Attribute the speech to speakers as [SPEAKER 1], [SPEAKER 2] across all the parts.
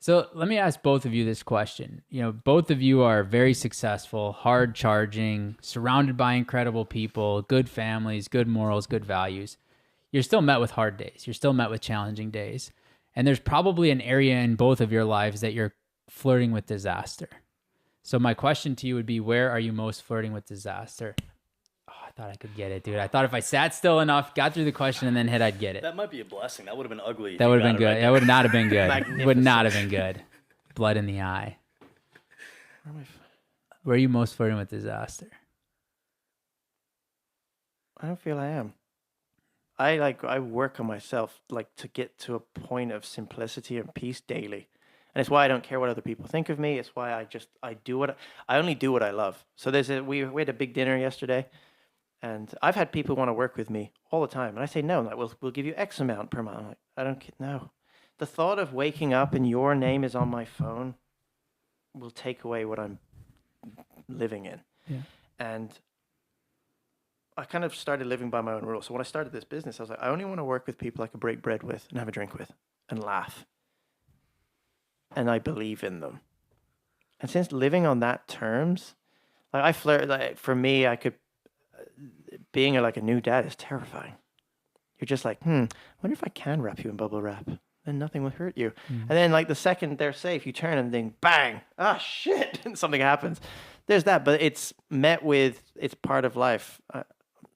[SPEAKER 1] So let me ask both of you this question. You know, both of you are very successful, hard charging, surrounded by incredible people, good families, good morals, good values. You're still met with hard days. You're still met with challenging days. And there's probably an area in both of your lives that you're flirting with disaster. So my question to you would be, where are you most flirting with disaster? Oh, I thought I could get it, dude. I thought if I sat still enough, got through the question, and then hit, I'd get it.
[SPEAKER 2] That might be a blessing. That would have been ugly.
[SPEAKER 1] That would have been good.
[SPEAKER 2] Right,
[SPEAKER 1] that would not have been good. Would not have been good. Blood in the eye. Where are you most flirting with disaster?
[SPEAKER 3] I don't feel I am. I work on myself like to get to a point of simplicity and peace daily. And it's why I don't care what other people think of me. It's why I only do what I love. So we had a big dinner yesterday, and I've had people want to work with me all the time, and I say no. I'm like, we'll give you X amount per month. I'm like, I don't know. The thought of waking up and your name is on my phone will take away what I'm living in.
[SPEAKER 1] Yeah.
[SPEAKER 3] And I kind of started living by my own rules. So when I started this business, I was like, I only want to work with people I can break bread with and have a drink with and laugh. And I believe in them. And since living on that terms, like I flirt, like for me, being like a new dad is terrifying. You're just like, I wonder if I can wrap you in bubble wrap. Then nothing will hurt you. And then like the second they're safe, you turn and then bang, shit, and something happens. There's that, but it's met with, it's part of life.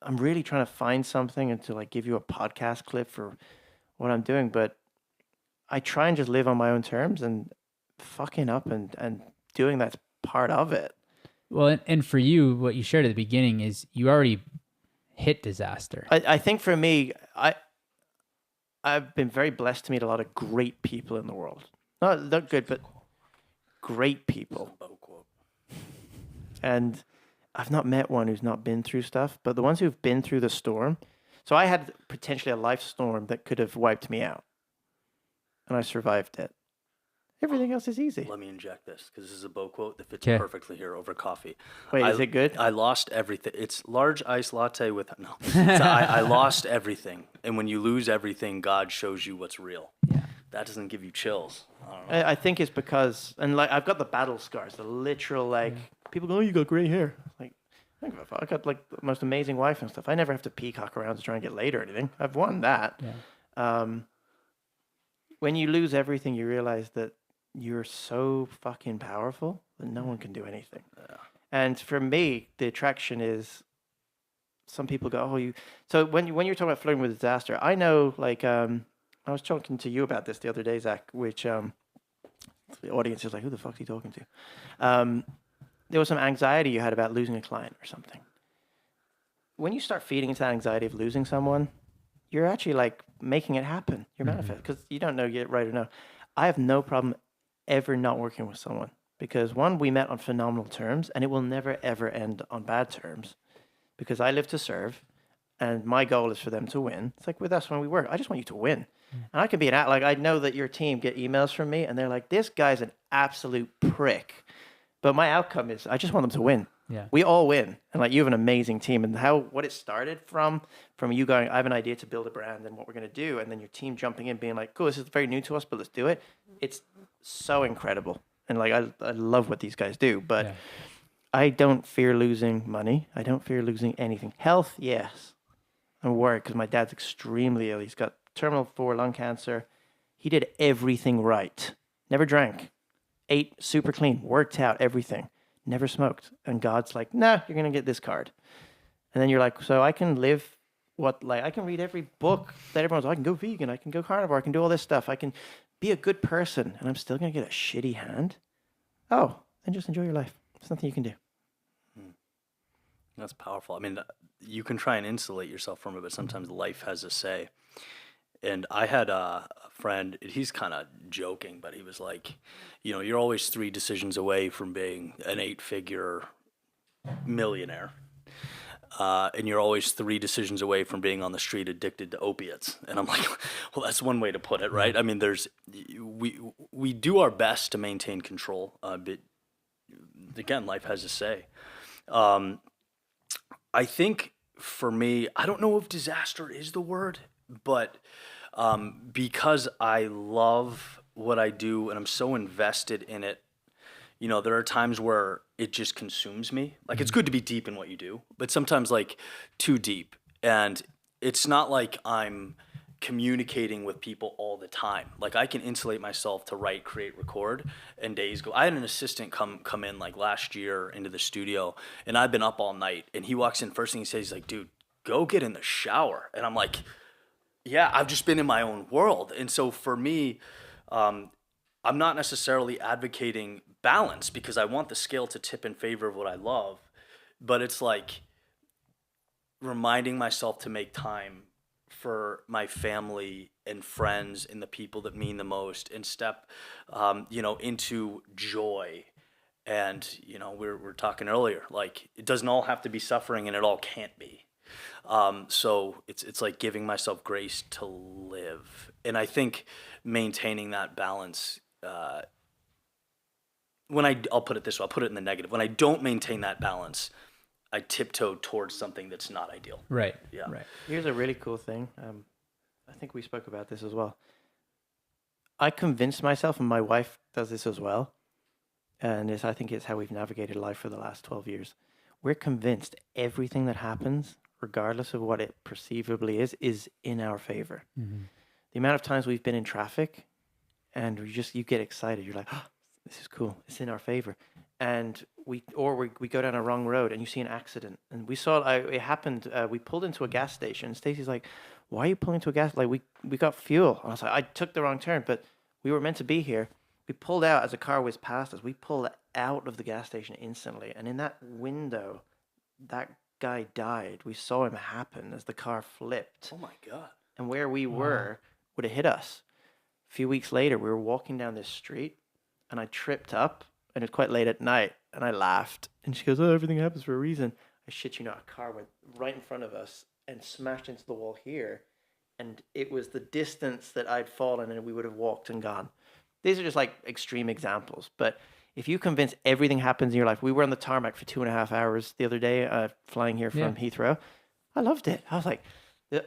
[SPEAKER 3] I'm really trying to find something and to like give you a podcast clip for what I'm doing, but I try and just live on my own terms, and fucking up and doing that's part of it.
[SPEAKER 1] Well, and for you, what you shared at the beginning is you already hit disaster.
[SPEAKER 3] I think for me, I've been very blessed to meet a lot of great people in the world. Not good, but great people. And I've not met one who's not been through stuff, but the ones who've been through the storm. So I had potentially a life storm that could have wiped me out, and I survived it. Everything else is easy.
[SPEAKER 2] Let me inject this, because this is a Bo quote that fits
[SPEAKER 1] 'Kay.
[SPEAKER 2] perfectly here over coffee.
[SPEAKER 3] Wait, is it good?
[SPEAKER 2] I lost everything. It's large iced latte with no. I lost everything, and when you lose everything, God shows you what's real.
[SPEAKER 1] Yeah.
[SPEAKER 2] That doesn't give you chills. I don't know.
[SPEAKER 3] I think it's because, and like I've got the battle scars, the literal like people go, oh, you got gray hair. Like, I don't give a fuck. I got like the most amazing wife and stuff. I never have to peacock around to try and get laid or anything. I've won that.
[SPEAKER 1] Yeah.
[SPEAKER 3] When you lose everything, you realize that you're so fucking powerful that no one can do anything.
[SPEAKER 2] Yeah.
[SPEAKER 3] And for me, the attraction is some people go, oh, you. So when you're talking about flirting with disaster, I know, like, I was talking to you about this the other day, Zach, which the audience is like, who the fuck's he talking to? There was some anxiety you had about losing a client or something. When you start feeding into that anxiety of losing someone, you're actually like making it happen. You're manifesting, because you don't know yet, right or no. I have no problem ever not working with someone, because one, we met on phenomenal terms, and it will never ever end on bad terms, because I live to serve, and my goal is for them to win. It's like with us when we work, I just want you to win. And I can be like, I know that your team get emails from me and they're like, this guy's an absolute prick, but my outcome is I just want them to win.
[SPEAKER 1] Yeah.
[SPEAKER 3] We all win. And like, you have an amazing team, and what it started from you going, I have an idea to build a brand and what we're going to do. And then your team jumping in being like, cool, this is very new to us, but let's do it. It's so incredible. And like, I love what these guys do, but I don't fear losing money. I don't fear losing anything. Health, yes. I'm worried because my dad's extremely ill. He's got terminal 4 lung cancer. He did everything right. Never drank. Ate super clean. Worked out everything. Never smoked. And God's like, nah, you're going to get this card. And then you're like, so I can live I can read every book that everyone's like, I can go vegan. I can go carnivore. I can do all this stuff. I can be a good person. And I'm still going to get a shitty hand. Oh, then just enjoy your life. There's nothing you can do.
[SPEAKER 2] That's powerful. I mean, you can try and insulate yourself from it, but sometimes life has a say. And I had a friend, he's kind of joking, but he was like, you're always 3 decisions away from being an 8-figure millionaire. And you're always 3 decisions away from being on the street addicted to opiates. And I'm like, well, that's one way to put it, right? I mean, we do our best to maintain control, but again, life has a say. I think for me, I don't know if disaster is the word, but because I love what I do and I'm so invested in it. You know, there are times where it just consumes me. Like it's good to be deep in what you do, but sometimes like too deep. And it's not like I'm communicating with people all the time. Like I can insulate myself to write, create, record, and days go. I had an assistant come in like last year into the studio, and I've been up all night. And he walks in, first thing he says, he's like, "Dude, go get in the shower." And I'm like, "Yeah, I've just been in my own world." And so for me, I'm not necessarily advocating balance because I want the scale to tip in favor of what I love, but it's like reminding myself to make time for my family and friends and the people that mean the most and step, into joy. And, we're talking earlier, like it doesn't all have to be suffering and it all can't be. So it's like giving myself grace to live. And I think maintaining that balance, I'll put it this way, I'll put it in the negative. When I don't maintain that balance, I tiptoe towards something that's not ideal.
[SPEAKER 1] Right.
[SPEAKER 2] Yeah.
[SPEAKER 1] Right.
[SPEAKER 3] Here's a really cool thing. I think we spoke about this as well. I convinced myself, and my wife does this as well, and I think it's how we've navigated life for the last 12 years. We're convinced everything that happens, regardless of what it perceivably is in our favor.
[SPEAKER 1] Mm-hmm.
[SPEAKER 3] The amount of times we've been in traffic and you get excited. You're like, oh, this is cool. It's in our favor. And we go down a wrong road and you see an accident. And we saw it happened. We pulled into a gas station. Stacy's like, "Why are you pulling into a gas? Like we got fuel." And I was like, "I took the wrong turn, but we were meant to be here." We pulled out as a car whizzed past us. We pulled out of the gas station instantly. And in that window, that guy died. We saw him happen as the car flipped.
[SPEAKER 2] Oh my God.
[SPEAKER 3] And where we were would have hit us. A few weeks later, we were walking down this street and I tripped up and it was quite late at night and I laughed. And she goes, "Oh, everything happens for a reason." I shit you not, a car went right in front of us and smashed into the wall here. And it was the distance that I'd fallen and we would have walked and gone. These are just like extreme examples. But if you convince everything happens in your life, we were on the tarmac for 2.5 hours the other day, flying here from Heathrow. I loved it. I was like,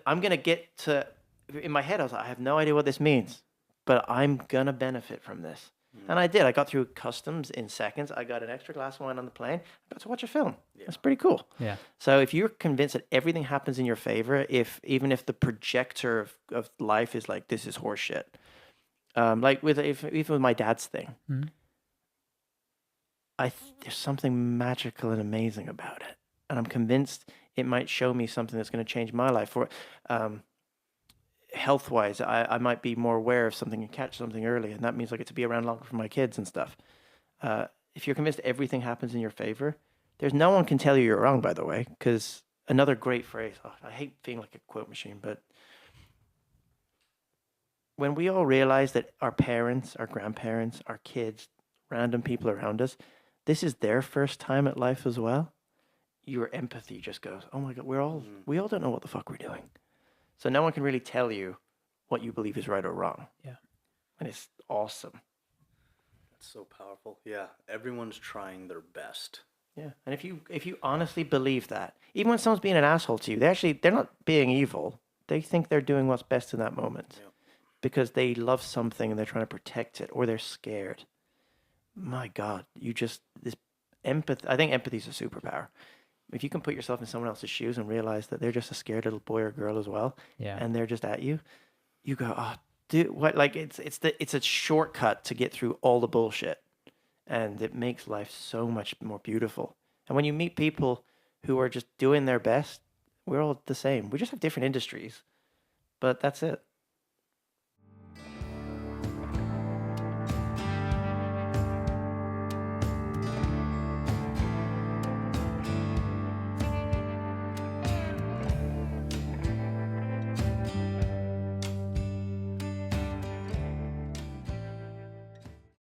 [SPEAKER 3] I'm going to get to, in my head, I was like, I have no idea what this means, but I'm going to benefit from this. And I did. I got through customs in seconds. I got an extra glass of wine on the plane. I got to watch a film. That's pretty cool.
[SPEAKER 1] Yeah.
[SPEAKER 3] So if you're convinced that everything happens in your favor, even if the projector of life is like, this is horseshit, like even with my dad's thing, there's something magical and amazing about it. And I'm convinced it might show me something that's going to change my life. For health-wise, I might be more aware of something and catch something early, and that means I get to be around longer for my kids and stuff. If you're convinced everything happens in your favor, there's no one can tell you you're wrong, by the way, because another great phrase, I hate being like a quote machine, but when we all realize that our parents, our grandparents, our kids, random people around us, this is their first time at life as well, your empathy just goes, oh my God, we all don't know what the fuck we're doing. So no one can really tell you what you believe is right or wrong.
[SPEAKER 1] Yeah.
[SPEAKER 3] And it's awesome.
[SPEAKER 2] That's so powerful. Yeah. Everyone's trying their best.
[SPEAKER 3] Yeah. And if you honestly believe that, even when someone's being an asshole to you, they're not being evil. They think they're doing what's best in that moment.
[SPEAKER 2] Yep.
[SPEAKER 3] Because they love something and they're trying to protect it or they're scared. My God, this empathy, I think empathy is a superpower. If you can put yourself in someone else's shoes and realize that they're just a scared little boy or girl as well, and they're just at you, you go, oh, dude, what? Like it's a shortcut to get through all the bullshit, and it makes life so much more beautiful. And when you meet people who are just doing their best, we're all the same. We just have different industries, but that's it.